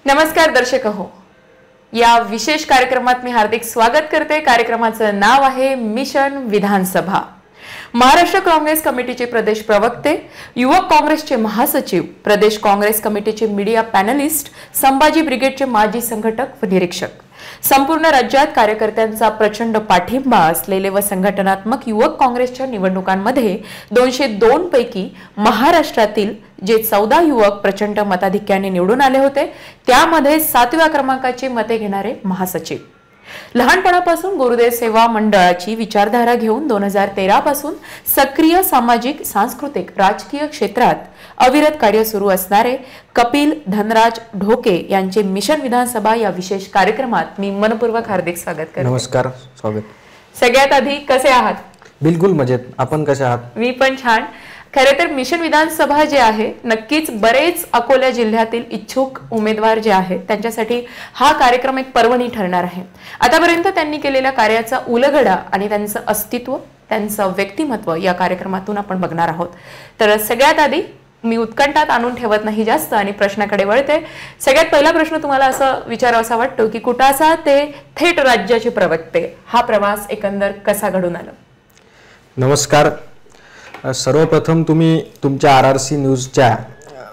नमस्कार दर्शक हो, या विशेष कार्यक्रमात मी हार्दिक स्वागत करते। कार्यक्रमाचं नाव आहे मिशन विधानसभा। महाराष्ट्र काँग्रेस कमिटीचे प्रदेश प्रवक्ते, युवक काँग्रेसचे महासचिव, प्रदेश काँग्रेस कमिटीचे मीडिया पॅनलिस्ट, संभाजी ब्रिगेडचे माजी संघटक व निरीक्षक, संपूर्ण राज्यात कार्यकर्त्यांचा प्रचंड पाठिंबा असलेले व संघटनात्मक युवक काँग्रेसच्या निवडणुकांमध्ये 202 पैकी महाराष्ट्रातील जे 14 युवक प्रचंड मताधिक्याने निवडून आले होते, त्यामध्ये 7व्या क्रमांकाची मते घेणारे महासचिव। लहानपणापासून गुरुदेव सेवा मंडळाची विचारधारा घेऊन 2013 पासून सक्रिय सामाजिक, सांस्कृतिक, राजकीय क्षेत्रात अविरत कार्य सुरू असणारे कपिल धनराज ढोके यांचे मिशन विधानसभा या विशेष कार्यक्रमात मी मनपूर्वक हार्दिक स्वागत करते। नमस्कार, स्वागत। सगळ्यात आधी कसे आहात? बिलकुल मजेत, आपण कसे आहात? मी पण छान। खरे तर मिशन विधानसभा जे आहे, नक्कीच बरेच अकोला जिल्ह्यातील इच्छुक उमेदवार जे आहेत त्यांच्यासाठी हा कार्यक्रम एक पर्वणी ठरणार आहे। आतापर्यंत त्यांनी केलेल्या कार्याचा उलगडा आणि त्यांचं अस्तित्व, त्यांचं व्यक्तिमत्व या कार्यक्रमातून आपण बघणार आहोत। तर सगळ्यात आधी मी उत्कंठात आणून ठेवत नाही जास्त आणि प्रश्नाकडे वळते। सगळ्यात पहिला प्रश्न तुम्हाला असं विचारावासा वाटतो की कुटासा ते थेट राज्याचे प्रवक्ते हा प्रवास एकंदर कसा घडून आला? नमस्कार। सर्वप्रथम तुम्ही तुमच्या RRC न्यूजच्या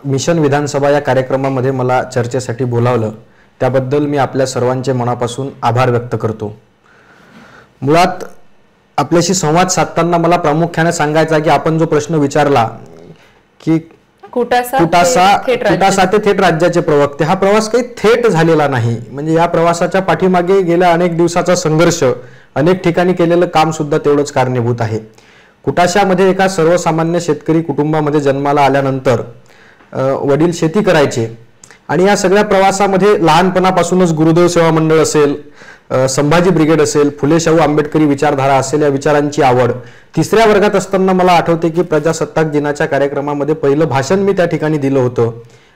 मिशन विधानसभा या कार्यक्रमामध्ये मला चर्चेसाठी बोलावलं, त्याबद्दल मी आपल्या सर्वांचे मनापासून आभार व्यक्त करतो। मुळात आपल्याशी संवाद साधताना मला प्रामुख्याने सांगायचं आहे की आपण जो प्रश्न विचारला की कुटासा ते थेट राज्याचे प्रवक्ते, हा प्रवास काही थेट झालेला नाही। म्हणजे या प्रवासाच्या पाठीमागे गेल्या अनेक दिवसाचा संघर्ष, अनेक ठिकाणी केलेलं काम सुद्धा तेवढंच कारणीभूत आहे। कुटाशामध्ये एका सर्वसामान्य शेतकरी कुटुंबामध्ये जन्माला आल्यानंतर वडील शेती करायचे आणि या सगळ्या प्रवासामध्ये लहानपणापासूनच गुरुदेव सेवा मंडळ असेल, संभाजी ब्रिगेड असेल, फुले शाहू आंबेडकरी विचारधारा असेल, या विचारांची आवड। 3ऱ्या वर्गात असताना मला आठवते की प्रजासत्ताक दिनाच्या कार्यक्रमामध्ये पहिलं भाषण मी त्या ठिकाणी दिलं होतं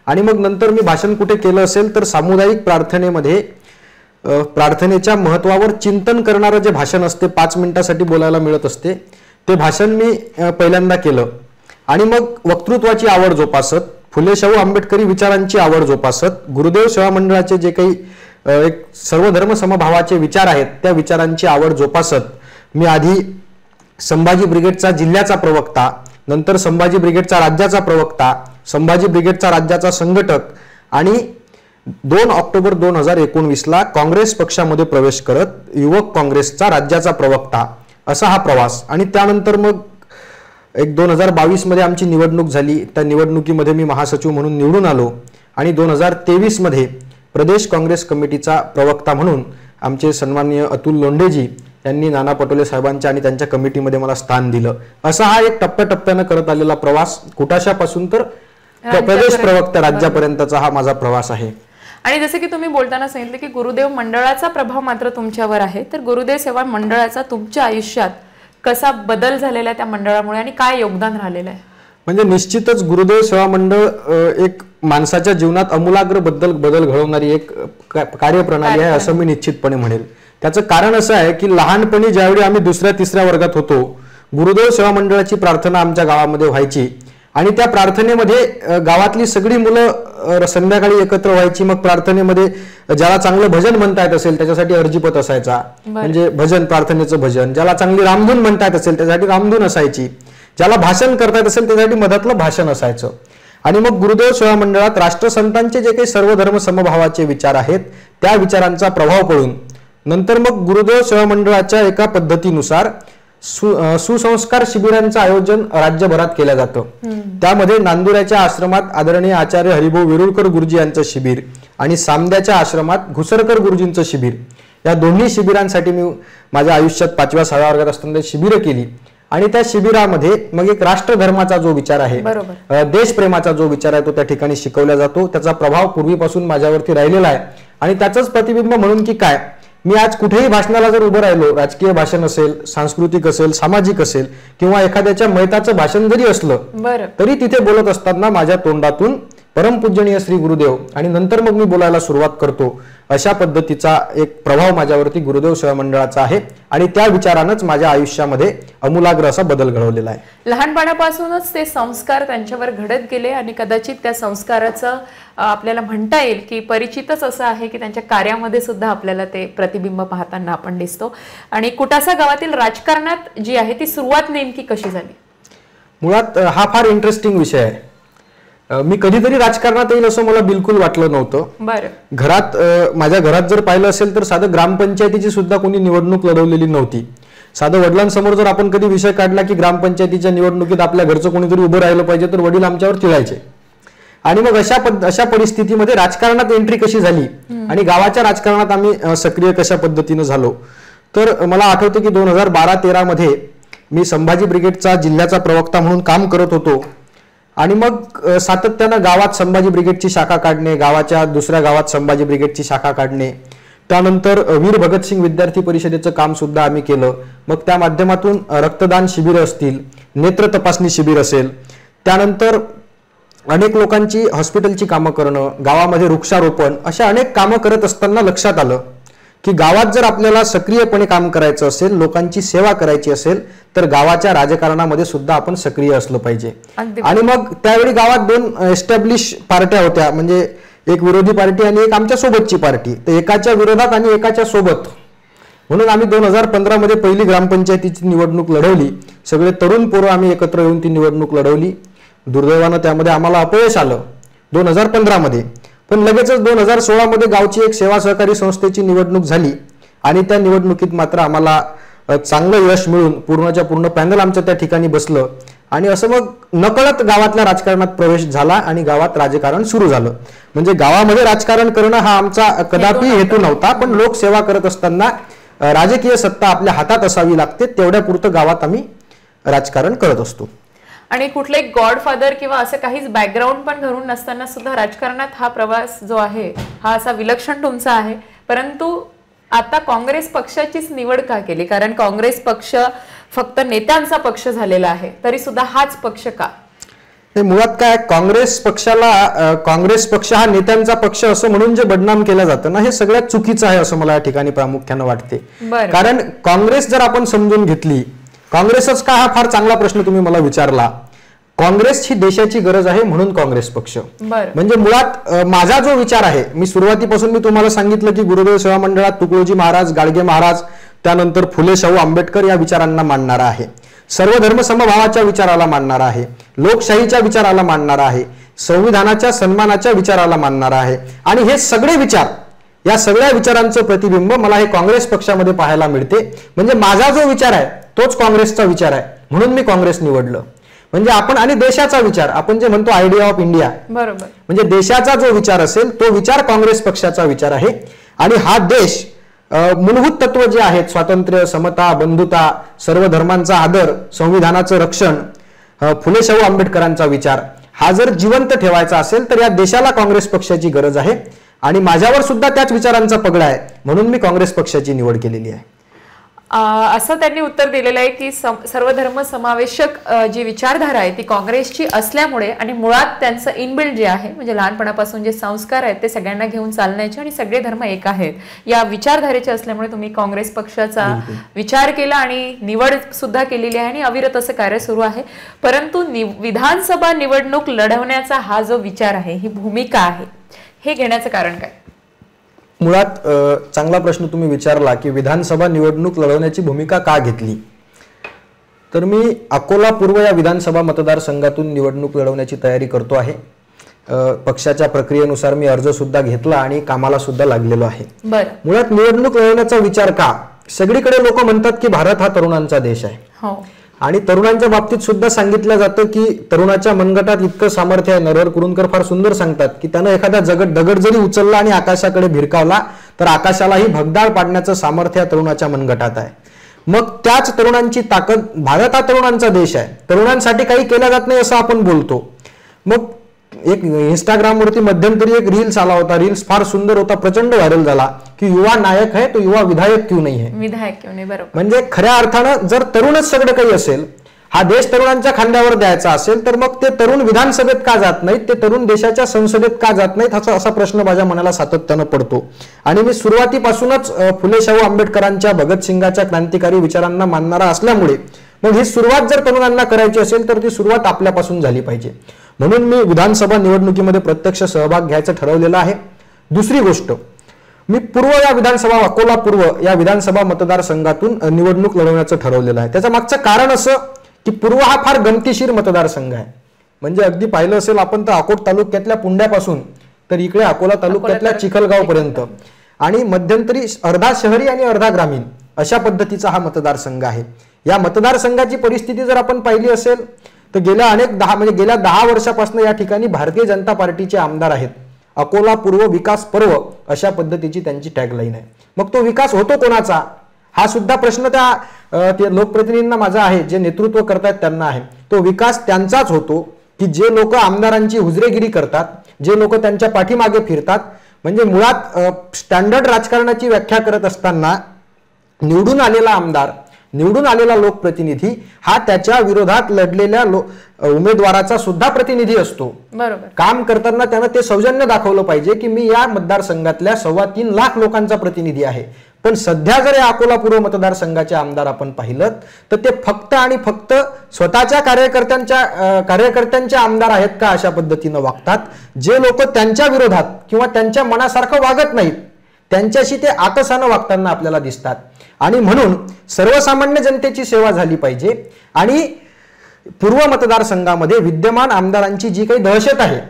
आणि मग नंतर मी भाषण कुठे केलं असेल तर सामुदायिक प्रार्थनेमध्ये प्रार्थनेच्या महत्त्वावर चिंतन करणारं जे भाषण असते, 5 मिनिटासाठी बोलायला मिळत असते, ते भाषण मी पहिल्यांदा केलं आणि मग वक्तृत्वाची आवड जोपासत, फुले शाहू आंबेडकरी विचारांची आवड जोपासत, गुरुदेव सेवा मंडळाचे जे काही एक सर्वधर्म समभावाचे विचार आहेत त्या विचारांची आवड जोपासत मी आधी संभाजी ब्रिगेडचा जिल्ह्याचा प्रवक्ता, नंतर संभाजी ब्रिगेडचा राज्याचा प्रवक्ता, संभाजी ब्रिगेडचा राज्याचा संघटक आणि 2 ऑक्टोबर 2019ला काँग्रेस पक्षामध्ये प्रवेश करत युवक काँग्रेसचा राज्याचा प्रवक्ता, असा हा प्रवास। आणि त्यानंतर मग 2022 मध्ये आमची निवडणूक झाली, त्या निवडणुकीमध्ये मी महासचिव म्हणून निवडून आलो आणि 2023 मध्ये प्रदेश काँग्रेस कमिटीचा प्रवक्ता म्हणून आमचे सन्माननीय अतुल लोंढेजी यांनी नाना पटोले साहेबांच्या आणि त्यांच्या कमिटीमध्ये मला स्थान दिलं। असा हा एक टप्प्याटप्प्याने करत आलेला प्रवास, कुटाशापासून तर प्रदेश प्रवक्ता राज्यापर्यंतचा हा माझा प्रवास आहे। आणि जसे की तुम्ही बोलताना सांगितले की गुरुदेव मंडळाचा प्रभाव मात्र तुमच्यावर आहे, तर गुरुदेव सेवा मंडळाचा तुमच्या आयुष्यात कसा बदल झालेला आहे त्या मंडळामुळे आणि काय योगदान राहिलेलं आहे? म्हणजे निश्चितच गुरुदेव सेवा मंडळ एक माणसाच्या जीवनात आमूलाग्र बदल घडवणारी एक कार्यप्रणाली आहे असं मी निश्चितपणे म्हणेल। त्याचं कारण असं आहे की लहानपणी ज्यावेळी आम्ही 2ऱ्या-3ऱ्या वर्गात होतो, गुरुदेव सेवा मंडळाची प्रार्थना आमच्या गावामध्ये व्हायची आणि त्या प्रार्थनेमध्ये गावातली सगळी मुलं संध्याकाळी एकत्र व्हायची। मग प्रार्थनेमध्ये ज्याला चांगलं भजन म्हणता येत असेल त्याच्यासाठी अर्जीपत असायचा, म्हणजे भजन, प्रार्थनेचं भजन। ज्याला चांगली रामधून म्हणता येत असेल त्यासाठी रामधून असायची, ज्याला भाषण करता येत असेल त्यासाठी मधातलं भाषण असायचं। आणि मग गुरुदेव सेवा मंडळात राष्ट्रसंतांचे जे काही सर्वधर्म समभावाचे विचार आहेत त्या विचारांचा प्रभाव पडून नंतर मग गुरुदेव सेवा मंडळाच्या एका पद्धतीनुसार सुसंस्कार शिबिरांचं आयोजन राज्यभरात केलं जातं। त्यामध्ये नांदुऱ्याच्या आश्रमात आदरणीय आचार्य हरिभाऊ वेरुळकर गुरुजी यांचं शिबिर आणि सामद्याच्या आश्रमात घुसरकर गुरुजींचं शिबिर, या दोन्ही शिबिरांसाठी मी माझ्या आयुष्यात 5व्या-6व्या वर्गात असताना शिबिरं केली आणि त्या शिबिरामध्ये मग एक राष्ट्रधर्माचा जो विचार आहे, देशप्रेमाचा जो विचार आहे तो त्या ठिकाणी शिकवला जातो। त्याचा प्रभाव पूर्वीपासून माझ्यावरती राहिलेला आहे आणि त्याचंच प्रतिबिंब म्हणून की काय, मी आज कुठेही भाषणाला जर उभं राहिलो, राजकीय भाषण असेल, सांस्कृतिक असेल, सामाजिक असेल किंवा एखाद्याच्या मयताचं भाषण जरी असलं तरी तिथे बोलत असताना माझ्या तोंडातून परमपूजनीय श्री गुरुदेव आणि नंतर मग मी बोलायला सुरुवात करतो, अशा पद्धतीचा एक प्रभाव माझ्यावरती गुरुदेव सेवा मंडळाचा आहे आणि त्या विचारानंच माझ्या आयुष्यामध्ये आमूलाग्र असा बदल घडवलेला आहे. लहानपणापासूनच ते संस्कार त्यांच्यावर घडत गेले आणि कदाचित त्या संस्काराचं आपल्याला म्हणता येईल की परिचितच असं आहे की त्यांच्या कार्यामध्ये सुद्धा आपल्याला ते प्रतिबिंब पाहताना आपण दिसतो. आणि कुटासा गावातील राजकारणात जी आहे ती सुरुवात नेमकी कशी झाली? मुळात हा फार इंटरेस्टिंग विषय आहे. मी कधीतरी राजकारणात येईल असं मला बिलकुल वाटलं नव्हतं. बरं. घरात माझ्या घरात जर पाहिलं असेल तर साधं ग्रामपंचायतीची सुद्धा कोणी निवडणूक लढवलेली नव्हती. साधं वडिलांसमोर जर आपण कधी विषय काढला की ग्रामपंचायतीच्या निवडणुकीत आपल्या घरचं कोणीतरी उभं राहिलं पाहिजे तर वडील आमच्यावर चिडायचे. आणि मग अशा परिस्थितीमध्ये राजकारणात एंट्री कशी झाली आणि गावाच्या राजकारणात आम्ही सक्रिय कशा पद्धतीनं झालो, तर मला आठवतं की 2012-13 मध्ये मी संभाजी ब्रिगेडचा जिल्ह्याचा प्रवक्ता म्हणून काम करत होतो. आणि मग सातत्यानं गावात संभाजी ब्रिगेडची शाखा काढणे, गावाच्या दुसऱ्या गावात संभाजी ब्रिगेडची शाखा काढणे, त्यानंतर वीर भगतसिंग विद्यार्थी परिषदेचं काम सुद्धा आम्ही केलं. मग त्या माध्यमातून रक्तदान शिबिर असतील, नेत्र तपासणी शिबिर असेल, त्यानंतर अनेक लोकांची हॉस्पिटलची कामं करणं, गावामध्ये वृक्षारोपण, अशा अनेक कामं करत असताना लक्षात आलं की गावात जर आपल्याला सक्रियपणे काम करायचं असेल, लोकांची सेवा करायची असेल, तर गावाच्या राजकारणामध्ये सुद्धा आपण सक्रिय असलं पाहिजे. आणि मग त्यावेळी गावात 2 एस्टॅब्लिश पार्ट्या होत्या, म्हणजे एक विरोधी पार्टी आणि एक आमच्या सोबतची पार्टी. तर एकाच्या विरोधात आणि एकाच्या सोबत म्हणून आम्ही 2015 मध्ये पहिली ग्रामपंचायतीची निवडणूक लढवली. सगळे तरुण पोरं आम्ही एकत्र येऊन ती निवडणूक लढवली. दुर्दैवानं त्यामध्ये आम्हाला अपयश आलं 2015 मध्ये. पण लगेचच 2016 मध्ये गावची एक सेवा सहकारी संस्थेची निवडणूक झाली आणि त्या निवडणुकीत मात्र आम्हाला चांगलं यश मिळून पूर्णच्या पूर्ण पॅनल आमच्या त्या ठिकाणी बसलं. आणि असं मग नकळत गावातल्या राजकारणात प्रवेश झाला आणि गावात राजकारण सुरू झालं. म्हणजे गावामध्ये राजकारण करणं हा आमचा कदापि हेतू नव्हता, पण लोकसेवा करत असताना राजकीय सत्ता आपल्या हातात असावी लागते, तेवढ्या पुरतं गावात आम्ही राजकारण करत असतो. आणि कुठले गॉडफादर किंवा असं काहीच बॅकग्राऊंड पण घरून नसताना सुद्धा राजकारणात हा प्रवास जो आहे हा असा विलक्षण तुमचा आहे. परंतु आता काँग्रेस पक्षाचीच निवड का केली? कारण काँग्रेस पक्ष फक्त नेत्यांचा पक्ष झालेला आहे, तरी सुद्धा हाच पक्ष का? मुळात काय, काँग्रेस पक्ष हा नेत्यांचा पक्ष असं म्हणून जे बदनाम केलं जातं ना, हे सगळ्यात चुकीचं आहे असं मला या ठिकाणी प्रामुख्यानं वाटते. कारण काँग्रेस जर आपण समजून घेतली, काँग्रेसच का हा फार चांगला प्रश्न तुम्ही मला विचारला. काँग्रेस ही देशाची गरज आहे म्हणून काँग्रेस पक्ष. म्हणजे मुळात माझा जो विचार आहे, मी सुरुवातीपासून मी तुम्हाला सांगितलं की गुरुदेव सेवा मंडळात तुकडोजी महाराज, गाडगे महाराज, त्यानंतर फुले शाहू आंबेडकर या विचारांना मानणारा आहे, सर्व धर्म समभावाच्या विचाराला मानणारा आहे, लोकशाहीच्या विचाराला मानणारा आहे, संविधानाच्या सन्मानाच्या विचाराला मानणारा आहे. आणि हे सगळे विचार, या सगळ्या विचारांचं प्रतिबिंब मला हे काँग्रेस पक्षामध्ये पाहायला मिळते. म्हणजे माझा जो विचार आहे तोच काँग्रेसचा विचार आहे म्हणून मी काँग्रेस निवडलं. म्हणजे आपण, आणि देशाचा विचार, आपण जे म्हणतो आयडिया ऑफ इंडिया, बरोबर, म्हणजे देशाचा जो विचार असेल तो विचार काँग्रेस पक्षाचा विचार आहे. आणि हा देश मूलभूत तत्व जे आहेत, स्वातंत्र्य, समता, बंधुता, सर्व धर्मांचा आदर, संविधानाचं रक्षण, फुले शाहू आंबेडकरांचा विचार, हा जर जिवंत ठेवायचा असेल तर या देशाला काँग्रेस पक्षाची गरज आहे. आणि माझ्यावर सुद्धा त्याच विचारांचा पगडा आहे म्हणून मी काँग्रेस पक्षाची निवड केलेली आहे. असं त्यांनी उत्तर दिलेलं आहे की सर्व धर्म समावेशक जी विचारधारा आहे ती काँग्रेसची असल्यामुळे आणि मुळात त्यांचं इनबिल्ड जे आहे, म्हणजे लहानपणापासून जे संस्कार आहेत ते सगळ्यांना घेऊन चालण्याचे आणि सगळे धर्म एक आहेत या विचारधारेचे असल्यामुळे तुम्ही काँग्रेस पक्षाचा विचार केला आणि निवड सुद्धा केलेली आहे आणि अविरत असं कार्य सुरू आहे. परंतु विधानसभा निवडणूक लढवण्याचा हा जो विचार आहे, ही भूमिका आहे, हे घेण्याचं कारण काय? मुळात चांगला प्रश्न तुम्ही विचारला की विधानसभा निवडणूक लढवण्याची भूमिका का घेतली. तर मी अकोला पूर्व या विधानसभा मतदारसंघातून निवडणूक लढवण्याची तयारी करतो आहे. पक्षाच्या प्रक्रियेनुसार मी अर्ज सुद्धा घेतला आणि कामाला सुद्धा लागलेलो आहे. मुळात निवडणूक लढवण्याचा विचार का, सगळीकडे लोक म्हणतात की भारत हा तरुणांचा देश आहे आणि तरुणांच्या बाबतीत सुद्धा सांगितलं जातं की तरुणाच्या मनगटात इतकं सामर्थ्य आहे. नरहर कुरुंदकर फार सुंदर सांगतात की त्यानं एखादा दगड जरी उचलला आणि आकाशाकडे भिरकावला तर आकाशालाही भगदाळ पाडण्याचं सामर्थ्य तरुणाच्या मनगटात आहे. मग त्याच तरुणांची ताकद, भारत हा तरुणांचा देश आहे, तरुणांसाठी काही केलं जात नाही असं आपण बोलतो. मग एक इंस्टाग्रामवरती मध्यंतरी एक रील्स आला होता, रील्स फार सुंदर होता, प्रचंड व्हायरल झाला की युवा नायक है तो युवा विधायक क्यों नहीं है. विधायक क्यों नाही, बरोबर. म्हणजे खऱ्या अर्थानं जर तरुणच सगळं काही असेल हा देश तरुणांच्या खांद्यावर द्यायचा असेल तर मग ते तरुण विधानसभेत का जात नाहीत, ते तरुण देशाच्या संसदेत का जात नाहीत, असा प्रश्न माझ्या मनाला सातत्यानं पडतो. आणि मी सुरुवातीपासूनच फुले शाहू आंबेडकरांच्या, भगतसिंगाच्या क्रांतिकारी विचारांना मानणारा असल्यामुळे मग ही सुरुवात जर तरुणांना करायची असेल तर ती सुरुवात आपल्यापासून झाली पाहिजे. म्हणून मी विधानसभा निवडणुकीमध्ये प्रत्यक्ष सहभाग घ्यायचं ठरवलेलं आहे. दुसरी गोष्ट, मी पूर्व या विधानसभा, अकोला पूर्व या विधानसभा मतदारसंघातून निवडणूक लढवण्याचं ठरवलेलं आहे. त्याचं मागचं कारण असं की पूर्व हा फार गमतीशीर मतदारसंघ आहे. म्हणजे अगदी पाहिलं असेल आपण तर अकोट तालुक्यातल्या पुंड्यापासून तर इकडे अकोला तालुक्यातल्या चिखलगाव पर्यंत आणि मध्यंतरी अर्धा शहरी आणि अर्धा ग्रामीण अशा पद्धतीचा हा मतदारसंघ आहे. या मतदारसंघाची परिस्थिती जर आपण पाहिली असेल तर गेल्या 10 वर्षापासून या ठिकाणी भारतीय जनता पार्टीचे आमदार आहेत. अकोला पूर्व विकास पर्व अशा पद्धतीची त्यांची टॅगलाईन आहे. मग तो विकास होतो कोणाचा हा सुद्धा प्रश्न त्या लोकप्रतिनिधींना माझा आहे, जे नेतृत्व करतात त्यांना आहे. तो विकास त्यांचाच होतो की जे लोक आमदारांची हुजरेगिरी करतात, जे लोक त्यांच्या पाठीमागे फिरतात. म्हणजे मुळात स्टँडर्ड राजकारणाची व्याख्या करत असताना निवडून आलेला आमदार, निवडून आलेला लोकप्रतिनिधी हा त्याच्या विरोधात लढलेल्या उमेदवाराचा सुद्धा प्रतिनिधी असतो. बरोबर. काम करताना त्यानं ते सौजन्य दाखवलं पाहिजे की मी या मतदारसंघातल्या 3.25 लाख लोकांचा प्रतिनिधी आहे. पण सध्या जर या अकोला पूर्व मतदारसंघाचे आमदार आपण पाहिलं तर ते फक्त आणि फक्त स्वतःच्या कार्यकर्त्यांचे आमदार आहेत का अशा पद्धतीनं वागतात. जे लोक त्यांच्या विरोधात किंवा त्यांच्या मनासारखं वागत नाहीत त्यांच्याशी ते आकसानं वागताना आपल्याला दिसतात. आणि म्हणून सर्वसामान्य जनतेची सेवा झाली पाहिजे. आणि पूर्व मतदारसंघामध्ये विद्यमान आमदारांची जी काही दहशत आहे,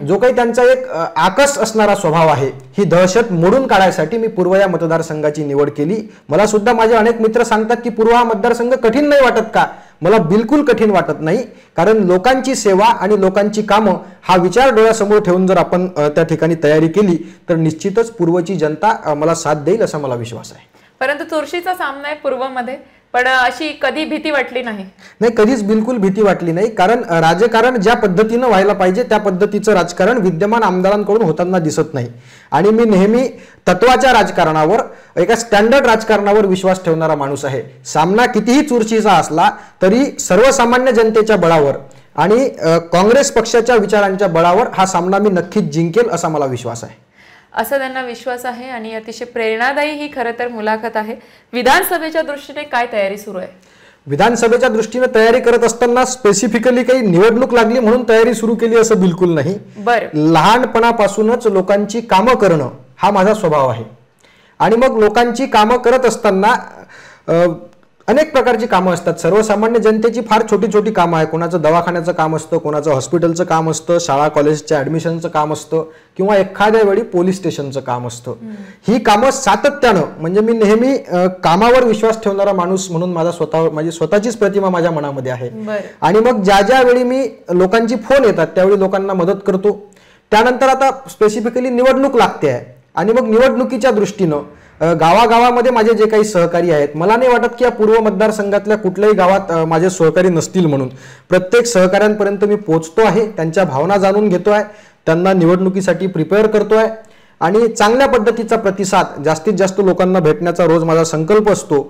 जो काही त्यांचा एक आकस असणारा स्वभाव आहे, ही दहशत मोडून काढायसाठी मी पूर्व या मतदारसंघाची निवड केली. मला सुद्धा माझे अनेक मित्र सांगतात की पूर्व हा मतदारसंघ कठीण नाही वाटत का. मला बिलकुल कठीण वाटत नाही, कारण लोकांची सेवा आणि लोकांची कामं हा विचार डोळ्यासमोर ठेवून जर आपण त्या ठिकाणी तयारी केली तर निश्चितच पूर्वची जनता मला साथ देईल असा मला विश्वास आहे. परंतु चुरशीचा सामना आहे पूर्वमध्ये, पण अशी कधी भीती वाटली नाही? नाही, कधीच बिलकुल भीती वाटली नाही. कारण राजकारण ज्या पद्धतीनं व्हायला पाहिजे त्या पद्धतीचं राजकारण विद्यमान आमदारांकडून होताना दिसत नाही. आणि मी नेहमी तत्वाच्या राजकारणावर, एका स्टँडर्ड राजकारणावर विश्वास ठेवणारा माणूस आहे. सामना कितीही चुरशीचा असला तरी सर्वसामान्य जनतेच्या बळावर आणि काँग्रेस पक्षाच्या विचारांच्या बळावर हा सामना मी नक्कीच जिंकेल असा मला विश्वास आहे. असा त्यांना विश्वास आहे आणि अतिशय प्रेरणादायी ही खरं तर मुलाखत आहे. विधानसभेच्या दृष्टीने काय तयारी सुरू आहे? विधानसभेच्या दृष्टीने तयारी करत असताना स्पेसिफिकली काही निवडणूक लागली म्हणून तयारी सुरू केली असं बिलकुल नाही. लहानपणापासूनच लोकांची कामं करणं हा माझा स्वभाव आहे. आणि मग लोकांची कामं करत असताना अनेक प्रकारची कामं असतात. सर्वसामान्य जनतेची फार छोटी छोटी कामं आहे. कोणाचं दवाखान्याचं काम असतं, कोणाचं हॉस्पिटलचं काम असतं, शाळा कॉलेजच्या ॲडमिशनचं काम असतं किंवा एखाद्या वेळी पोलीस स्टेशनचं काम असतं. ही कामं सातत्यानं, म्हणजे मी नेहमी कामावर विश्वास ठेवणारा माणूस म्हणून माझी स्वतःचीच प्रतिमा माझ्या मनामध्ये आहे. आणि मग ज्या वेळी मी लोकांची फोन येतात त्यावेळी लोकांना मदत करतो. त्यानंतर आता स्पेसिफिकली निवडणूक लागते आहे आणि मग निवडणुकीच्या दृष्टीनं गावागावामध्ये माझे जे काही सहकारी आहेत, मला नाही वाटत की या पूर्व मतदारसंघातल्या कुठल्याही गावात माझे सहकारी नसतील. म्हणून प्रत्येक सहकाऱ्यांपर्यंत मी पोहोचतो आहे, त्यांच्या भावना जाणून घेतोय, त्यांना निवडणुकीसाठी प्रिपेअर करतोय आणि चांगल्या पद्धतीचा प्रतिसाद जास्तीत जास्त लोकांना भेटण्याचा रोज माझा संकल्प असतो.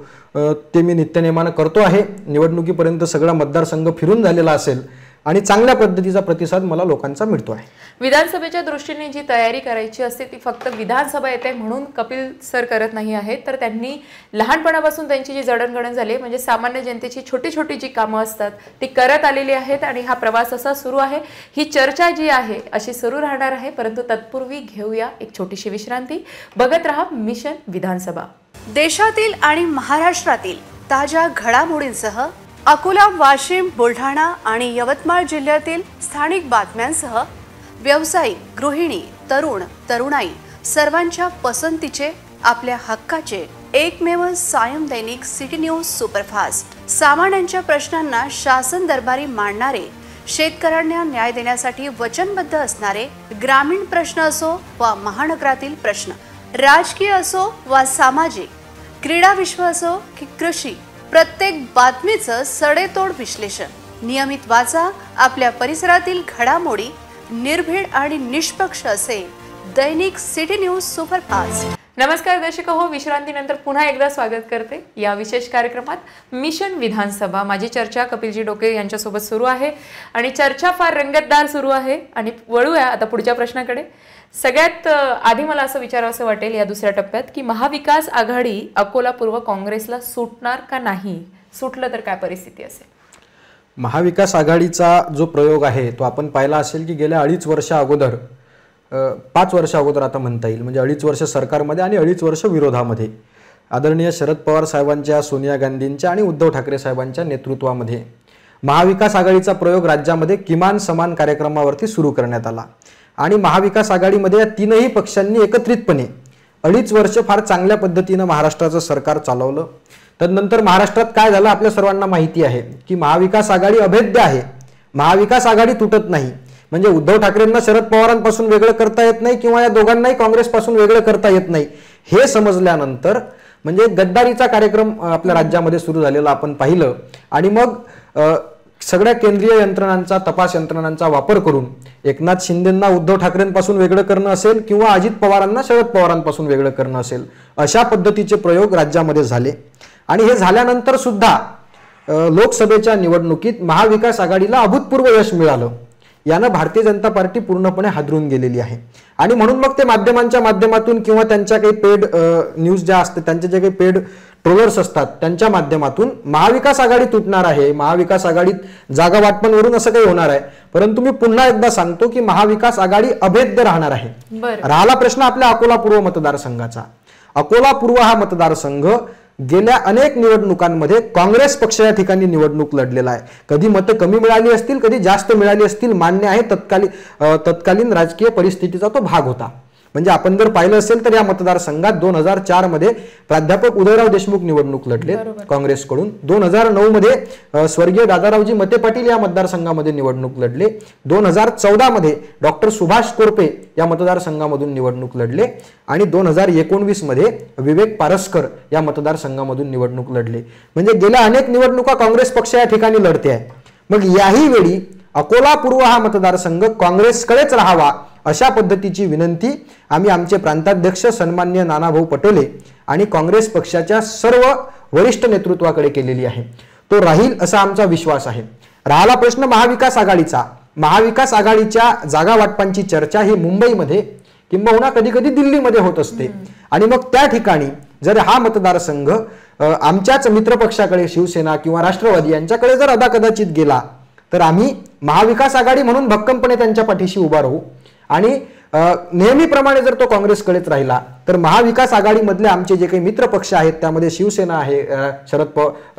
ते मी नित्यनेमानं करतो आहे. निवडणुकीपर्यंत सगळा मतदारसंघ फिरून झालेला असेल आणि चांगल्या पद्धतीचा प्रतिसाद मला लोकांचा मिळतो आहे. विधानसभेच्या दृष्टीने जी तयारी करायची असते ती फक्त विधानसभा येते म्हणून कपिल सर करत नाही आहेत, तर त्यांनी लहानपणापासून त्यांची जी जडणघडण झाली, म्हणजे सामान्य जनतेची छोटी छोटी जी कामं असतात ती करत आलेली आहेत आणि हा प्रवास असा सुरू आहे. ही चर्चा जी आहे अशी सुरू राहणार आहे. परंतु तत्पूर्वी घेऊया एक छोटीशी विश्रांती. बघत रहा मिशन विधानसभा. देशातील आणि महाराष्ट्रातील ताज्या घडामोडींसह अकोला, वाशिम, बुलढाणा आणि यवतमाळ जिल्ह्यातील स्थानिक बातम्यांसह व्यावसायिक, गृहिणी, तरुण, तरुणाई सर्वांच्या पसंतीचे, आपल्या हक्काचे एकमेव सायं दैनिक सिटी न्यूज सुपरफास्ट. सामान्यांच्या प्रश्नांना शासन दरबारी मांडणारे, शेतकऱ्यांना न्याय देण्यासाठी वचनबद्ध असणारे, ग्रामीण प्रश्न असो वा महानगरातील प्रश्न, राजकीय असो वा सामाजिक, क्रीडा विश्व असो की कृषी, प्रत्येक बातमीचं सडेतोड विश्लेषण. नियमित वाचा. आपल्या परिसरातील घडामोडी निर्भीड आणि निष्पक्ष असे दैनिक सिटी न्यूज सुपरफास्ट. नमस्कार दर्शक हो, विश्रांतीनंतर पुन्हा एकदा स्वागत करते या विशेष कार्यक्रमात मिशन विधानसभा. माझी चर्चा कपिलजी डोके यांच्यासोबत सुरू आहे आणि चर्चा फार रंगतदार सुरू आहे. आणि वळूया आता पुढच्या प्रश्नाकडे. सगळ्यात आधी मला असं विचारावंसं वाटेल या दुसऱ्या टप्प्यात की महाविकास आघाडी अकोला पूर्व काँग्रेसला सुटणार का नाही? सुटलं तर काय परिस्थिती असेल? महाविकास आघाडीचा जो प्रयोग आहे तो आपण पाहिला असेल की गेल्या 2.5 वर्ष अगोदर 5 वर्ष अगोदर आता म्हणता येईल, म्हणजे 2.5 वर्ष सरकारमध्ये आणि 2.5 वर्ष विरोधामध्ये आदरणीय शरद पवार साहेबांच्या, सोनिया गांधींच्या आणि उद्धव ठाकरे साहेबांच्या नेतृत्वामध्ये महाविकास आघाडीचा प्रयोग राज्यामध्ये किमान समान कार्यक्रमावरती सुरू करण्यात आला. आणि महाविकास आघाडीमध्ये या तीनही पक्षांनी एकत्रितपणे 2.5 वर्ष फार चांगल्या पद्धतीनं महाराष्ट्राचं सरकार चालवलं. तदनंतर महाराष्ट्रात काय झालं आपल्या सर्वांना माहिती आहे की महाविकास आघाडी अभेद्य आहे, महाविकास आघाडी तुटत नाही. म्हणजे उद्धव ठाकरेंना शरद पवारांपासून वेगळं करता येत नाही किंवा या दोघांनाही काँग्रेसपासून वेगळं करता येत नाही हे समजल्यानंतर म्हणजे गद्दारीचा कार्यक्रम आपल्या राज्यामध्ये सुरू झालेला आपण पाहिलं. आणि मग सगळ्या केंद्रीय यंत्रणांचा, तपास यंत्रणांचा वापर करून एकनाथ शिंदेंना उद्धव ठाकरेंपासून वेगळं करणं असेल किंवा अजित पवारांना शरद पवारांपासून वेगळं करणं असेल, अशा पद्धतीचे प्रयोग राज्यामध्ये झाले. आणि हे झाल्यानंतर सुद्धा लोकसभेच्या निवडणुकीत महाविकास आघाडीला अभूतपूर्व यश मिळालं. यानं भारतीय जनता पार्टी पूर्णपणे हादरून गेलेली आहे. आणि म्हणून मग ते माध्यमांच्या माध्यमातून किंवा त्यांच्या काही पेड न्यूज ज्या असतात, त्यांचे जे काही पेड ट्रोलर्स असतात त्यांच्या माध्यमातून महाविकास आघाडी तुटणार आहे, महाविकास आघाडीत जागा वाटपांवरून असं काही होणार आहे. परंतु मी पुन्हा एकदा सांगतो की महाविकास आघाडी अभेद्य राहणार आहे. राहिला प्रश्न आपल्या अकोला पूर्व मतदारसंघाचा. अकोला पूर्व हा मतदारसंघ गेल्या अनेक निवडणुकांमध्ये काँग्रेस पक्ष या ठिकाणी निवडणूक लढलेला आहे. कधी मतं कमी मिळाली असतील, कधी जास्त मिळाली असतील, मान्य आहे, तत्कालीन राजकीय परिस्थितीचा तो भाग होता. म्हणजे आपण जर पाहिलं असेल तर या मतदारसंघात 2004 मध्ये प्राध्यापक उदयराव देशमुख निवडणूक लढले काँग्रेसकडून. 2009 मध्ये स्वर्गीय दादारावजी मते पाटील या मतदारसंघामध्ये निवडणूक लढले. 2014 मध्ये डॉक्टर सुभाष कोरपे या मतदारसंघामधून निवडणूक लढले. आणि 2019 मध्ये विवेक पारसकर या मतदारसंघामधून निवडणूक लढले. म्हणजे गेल्या अनेक निवडणुका काँग्रेस पक्ष या ठिकाणी लढते आहे. मग याही वेळी अकोला पूर्व हा मतदारसंघ काँग्रेसकडेच राहावा अशा पद्धतीची विनंती आम्ही आमचे प्रांताध्यक्ष सन्माननीय नानाभाऊ पटोले आणि काँग्रेस पक्षाच्या सर्व वरिष्ठ नेतृत्वाकडे केलेली आहे. तो राहील असा आमचा विश्वास आहे. राहिला प्रश्न महाविकास आघाडीचा. महाविकास आघाडीच्या जागा वाटपांची चर्चा ही मुंबईमध्ये किंबहुना कधी कधी दिल्लीमध्ये होत असते. आणि मग त्या ठिकाणी जर हा मतदारसंघ आमच्याच मित्रपक्षाकडे शिवसेना किंवा राष्ट्रवादी यांच्याकडे जर अदाकदाचित गेला तर आम्ही महाविकास आघाडी म्हणून भक्कमपणे त्यांच्या पाठीशी उभा राहू. आणि नेहमीप्रमाणे जर तो काँग्रेसकडेच राहिला तर महाविकास आघाडीमधले आमचे जे काही मित्र पक्ष आहेत त्यामध्ये शिवसेना आहे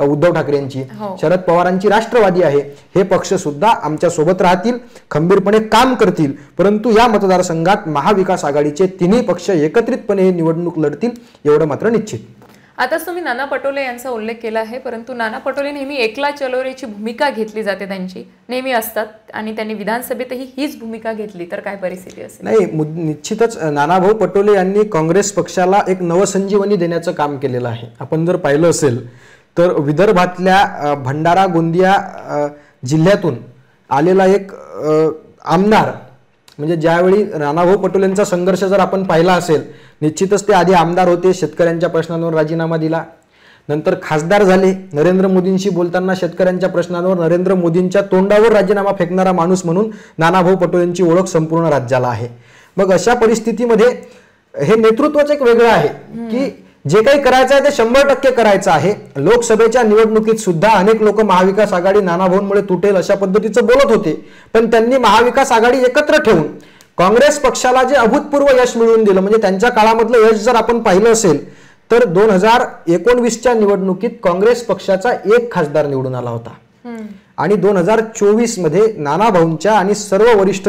उद्धव ठाकरेंची, शरद पवारांची राष्ट्रवादी आहे, हे पक्ष सुद्धा आमच्या सोबत राहतील, खंबीरपणे काम करतील. परंतु या मतदारसंघात महाविकास आघाडीचे तिन्ही पक्ष एकत्रितपणे हे निवडणूक लढतील एवढं मात्र निश्चित. आताच तुम्ही नाना पटोले यांचा उल्लेख केला आहे, परंतु नाना पटोले नेहमी एकला चलोरेची भूमिका घेतली जाते, त्यांची नेहमी असतात आणि त्यांनी विधानसभेतही हीच भूमिका घेतली तर काय परिस्थिती असेल? नाही, निश्चितच नानाभाऊ पटोले यांनी काँग्रेस पक्षाला एक नवसंजीवनी देण्याचं काम केलेलं आहे. आपण जर पाहिलं असेल तर विदर्भातल्या भंडारा गोंदिया जिल्ह्यातून आलेला एक आमदार, म्हणजे ज्यावेळी नानाभाऊ पटोलेंचा संघर्ष जर आपण पाहिला असेल, निश्चितच ते आधी आमदार होते, शेतकऱ्यांच्या प्रश्नांवर राजीनामा दिला, नंतर खासदार झाले, नरेंद्र मोदींशी बोलताना शेतकऱ्यांच्या प्रश्नांवर नरेंद्र मोदींच्या तोंडावर राजीनामा फेकणारा माणूस म्हणून नानाभाऊ पटोलेंची ओळख संपूर्ण राज्याला आहे. मग अशा परिस्थितीमध्ये हे नेतृत्वच एक वेगळं आहे की जे काही करायचं आहे ते 100% करायचं आहे. लोकसभेच्या निवडणुकीत सुद्धा अनेक लोक महाविकास आघाडी नानाभाऊंमुळे तुटेल अशा पद्धतीचं बोलत होते, पण त्यांनी महाविकास आघाडी एकत्र ठेवून काँग्रेस पक्षाला जे अभूतपूर्व यश मिळवून दिलं, म्हणजे त्यांच्या काळामधलं यश जर आपण पाहिलं असेल तर 2019च्या निवडणुकीत काँग्रेस पक्षाचा 1 खासदार निवडून आला होता. आणि 2024 मध्ये नानाभाऊंच्या आणि सर्व वरिष्ठ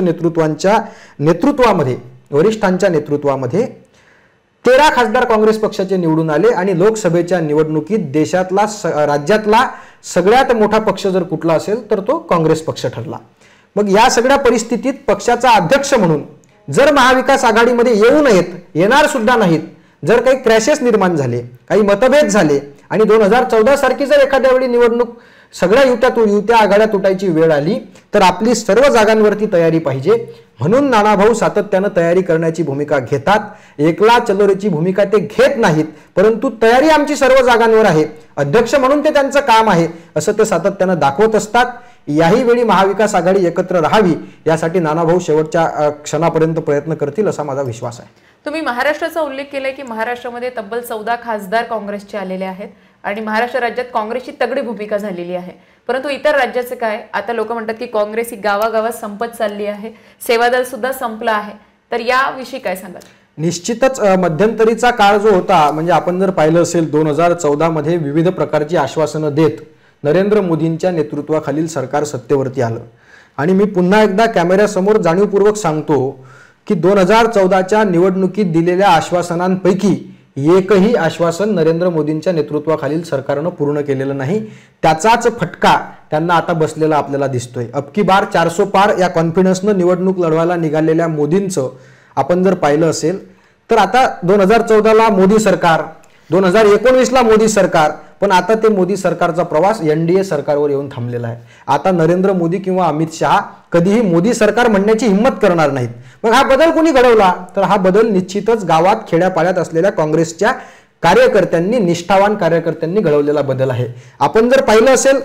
वरिष्ठांच्या नेतृत्वामध्ये 13 खासदार काँग्रेस पक्षाचे निवडून आले. आणि लोकसभेच्या निवडणुकीत देशातला राज्यातला सगळ्यात मोठा पक्ष जर कुठला असेल तर तो काँग्रेस पक्ष ठरला. मग या सगळ्या परिस्थितीत पक्षाचा अध्यक्ष म्हणून जर महाविकास आघाडीमध्ये येऊ नयेत, येणार सुद्धा नाहीत, जर काही क्रॅशेस निर्माण झाले, काही मतभेद झाले आणि 2014 सारखी जर एखाद्या वेळी निवडणूक सगळ्या युत्या आघाड्या तुटायची वेळ आली तर आपली सर्व जागांवरती तयारी पाहिजे, म्हणून नानाभाऊ सातत्यानं तयारी करण्याची भूमिका घेतात. एकला चलोरेची भूमिका ते घेत नाहीत, परंतु तयारी आमची सर्व जागांवर आहे, अध्यक्ष म्हणून ते त्यांचं काम आहे असं ते सातत्यानं दाखवत असतात. याही वेळी महाविकास आघाडी एकत्र राहावी यासाठी नानाभाऊ शेवटच्या क्षणापर्यंत प्रयत्न करतील असा माझा विश्वास आहे. तुम्ही महाराष्ट्राचा उल्लेख केलाय की महाराष्ट्रामध्ये तब्बल 14 खासदार काँग्रेसचे आलेले आहेत आणि महाराष्ट्र राज्यात काँग्रेसची तगडी भूमिका झालेली आहे. परंतु इतर राज्याचं काय? आता लोक म्हणतात की काँग्रेस ही गावागावात संपत चालली आहे, सेवादल सुद्धा संपलं आहे, तर याविषयी काय सांगाल? निश्चितच मध्यंतरीचा काळ जो होता, म्हणजे आपण जर पाहिलं असेल 2014 मध्ये विविध प्रकारची आश्वासनं देत नरेंद्र मोदींच्या नेतृत्वाखालील सरकार सत्तेवरती आलं. आणि मी पुन्हा एकदा कॅमेऱ्यासमोर जाणीवपूर्वक सांगतो की 2014च्या निवडणुकीत दिलेल्या आश्वासनांपैकी एकही आश्वासन नरेंद्र मोदींच्या नेतृत्वाखालील सरकारनं पूर्ण केलेलं नाही. त्याचाच फटका त्यांना आता बसलेला आपल्याला दिसतोय. अबकी बार 400 पार या कॉन्फिडन्सनं निवडणूक लढवायला निघालेल्या मोदींचं आपण जर पाहिलं असेल तर आता 2014ला मोदी सरकार, 2019ला मोदी सरकार, पण आता ते मोदी सरकारचा प्रवास NDA सरकारवर येऊन थांबलेला आहे. आता नरेंद्र मोदी किंवा अमित शहा कधीही मोदी सरकार म्हणण्याची हिंमत करणार नाहीत. मग हा बदल कोणी घडवला? तर हा बदल निश्चितच गावात खेड्यापाड्यात असलेल्या काँग्रेसच्या कार्यकर्त्यांनी, निष्ठावान कार्यकर्त्यांनी घडवलेला बदल आहे. आपण जर पाहिलं असेल,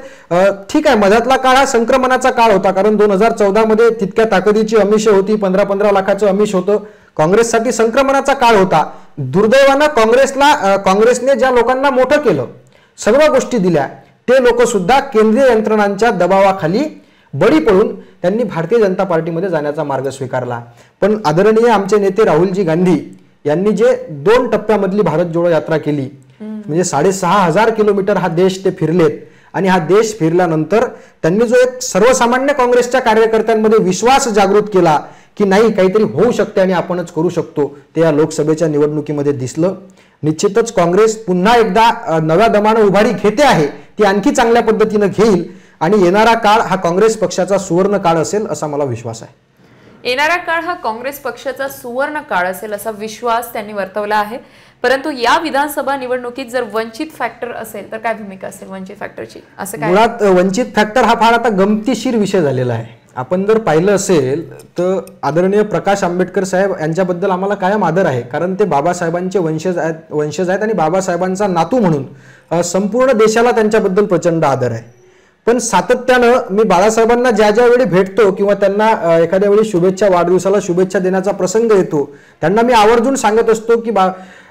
ठीक आहे, मधातला काळ हा संक्रमणाचा काळ होता, कारण 2014 मध्ये तितक्या ताकदीची आमिष होती, 15-15 लाखाचं आमिष होतं. काँग्रेससाठी संक्रमणाचा काळ होता. दुर्दैवानं काँग्रेसने ज्या लोकांना मोठं केलं, सर्व गोष्टी दिल्या, ते लोक सुद्धा केंद्रीय यंत्रणांच्या दबावाखाली बळी पडून त्यांनी भारतीय जनता पार्टीमध्ये जाण्याचा मार्ग स्वीकारला. पण आदरणीय आमचे नेते राहुलजी गांधी यांनी जे 2 टप्प्यामधली भारत जोडो यात्रा केली, म्हणजे 6500 किलोमीटर हा देश ते फिरलेत, आणि हा देश फिरल्यानंतर त्यांनी जो एक सर्वसामान्य काँग्रेसच्या कार्यकर्त्यांमध्ये विश्वास जागृत केला की नाही, काहीतरी होऊ शकते आणि आपणच करू शकतो, ते या लोकसभेच्या निवडणुकीमध्ये दिसलं. निश्चितच काँग्रेस पुन्हा एकदा नव्या दमानं उभारी घेते आहे, ती आणखी चांगल्या पद्धतीनं घेईल आणि येणारा काळ हा काँग्रेस पक्षाचा सुवर्ण काळ असेल असा मला विश्वास आहे. येणारा काळ हा काँग्रेस पक्षाचा सुवर्ण काळ असेल असा विश्वास त्यांनी वर्तवला आहे. परंतु या विधानसभा निवडणुकीत जर वंचित फॅक्टर असेल तर काय भूमिका असेल वंचित फॅक्टरची? असं काय? मुळात वंचित फॅक्टर हा फार आता गमतीशीर विषय झालेला आहे. आपण जर पाहिलं असेल तर आदरणीय प्रकाश आंबेडकर साहेब यांच्याबद्दल आम्हाला कायम आदर आहे, कारण ते बाबासाहेबांचे वंशज आहेत आणि बाबासाहेबांचा नातू म्हणून संपूर्ण देशाला त्यांच्याबद्दल प्रचंड आदर आहे. पण सातत्यानं मी बाळासाहेबांना ज्या वेळी भेटतो किंवा त्यांना एखाद्या वेळी वाढदिवसाला शुभेच्छा देण्याचा प्रसंग येतो, त्यांना मी आवर्जून सांगत असतो की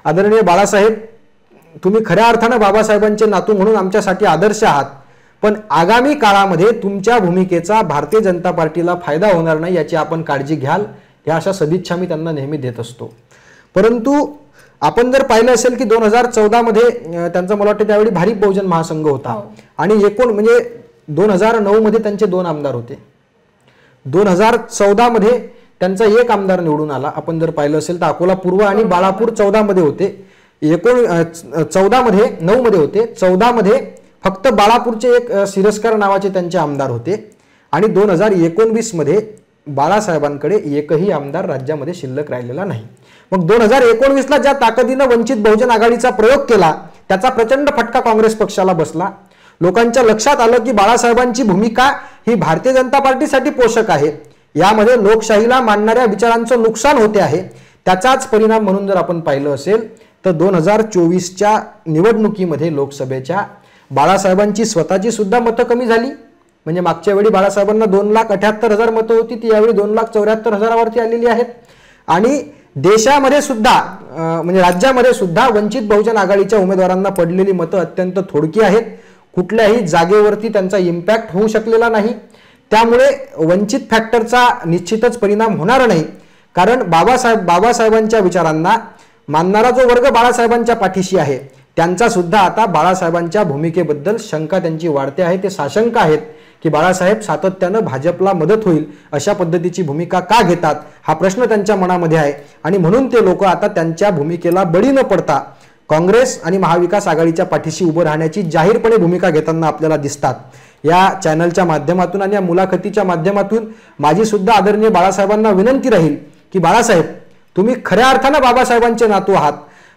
आदरणीय बाळासाहेब, तुम्ही खऱ्या अर्थानं बाबासाहेबांचे नातू म्हणून आमच्यासाठी आदर्श आहात, पण आगामी काळामध्ये तुमच्या भूमिकेचा भारतीय जनता पार्टीला फायदा होणार नाही याची आपण काळजी घ्याल, या अशा सदिच्छा मी त्यांना नेहमी देत असतो. परंतु आपण जर पाहिलं असेल की 2014 मध्ये त्यांचा मला वाटतं त्यावेळी भारिप बहुजन महासंघ होता आणि एकूण म्हणजे 2009 मध्ये त्यांचे 2 आमदार होते, 2014 मध्ये त्यांचा 1 आमदार निवडून आला. आपण जर पाहिलं असेल तर अकोला पूर्व आणि बाळापूर 14 मध्ये होते, 9 मध्ये होते, 14 मध्ये फक्त बाळापूरचे एक सिरस्कार नावाचे त्यांचे आमदार होते आणि 2019 मध्ये बाळासाहेबांकडे एकही आमदार राज्यामध्ये शिल्लक राहिलेला नाही. मग 2019ला ज्या ताकदीनं वंचित बहुजन आघाडीचा प्रयोग केला त्याचा प्रचंड फटका काँग्रेस पक्षाला बसला. लोकांच्या लक्षात आलं की बाळासाहेबांची भूमिका ही भारतीय जनता पार्टीसाठी पोषक आहे, यामध्ये लोकशाहीला मानणाऱ्या विचारांचं नुकसान होते आहे. त्याचाच परिणाम म्हणून जर आपण पाहिलं असेल तर 2024च्या निवडणुकीमध्ये लोकसभेच्या बाळासाहेबांची स्वतःची सुद्धा मतं कमी झाली. म्हणजे मागच्या वेळी बाळासाहेबांना 2,78,000 मतं होती, ती यावेळी 2,74,000वरती आलेली आहेत. आणि देशामध्ये सुद्धा म्हणजे राज्यामध्ये सुद्धा वंचित बहुजन आघाडीच्या उमेदवारांना पडलेली मतं अत्यंत थोडकी आहेत. कुठल्याही जागेवरती त्यांचा इम्पॅक्ट होऊ शकलेला नाही. त्यामुळे वंचित फॅक्टरचा निश्चितच परिणाम होणार नाही, कारण बाबासाहेबांच्या विचारांना मानणारा जो वर्ग बाळासाहेबांच्या पाठीशी आहे त्यांचा सुद्धा आता बाळासाहेबांच्या भूमिकेबद्दल शंका त्यांची वाढते आहे. ते साशंक आहेत की बाळासाहेब सातत्यानं भाजपला मदत होईल अशा पद्धतीची भूमिका का घेतात, हा प्रश्न त्यांच्या मनामध्ये आहे. आणि म्हणून ते लोक आता त्यांच्या भूमिकेला बळी न पडता काँग्रेस आणि महाविकास आघाडीच्या पाठीशी उभं राहण्याची जाहीरपणे भूमिका घेताना आपल्याला दिसतात. या चॅनलच्या माध्यमातून आणि या मुलाखतीच्या माध्यमातून माझी सुद्धा आदरणीय बाळासाहेबांना विनंती राहील की बाळासाहेब, तुम्ही खऱ्या अर्थानं बाबासाहेबांचे नातू आहात.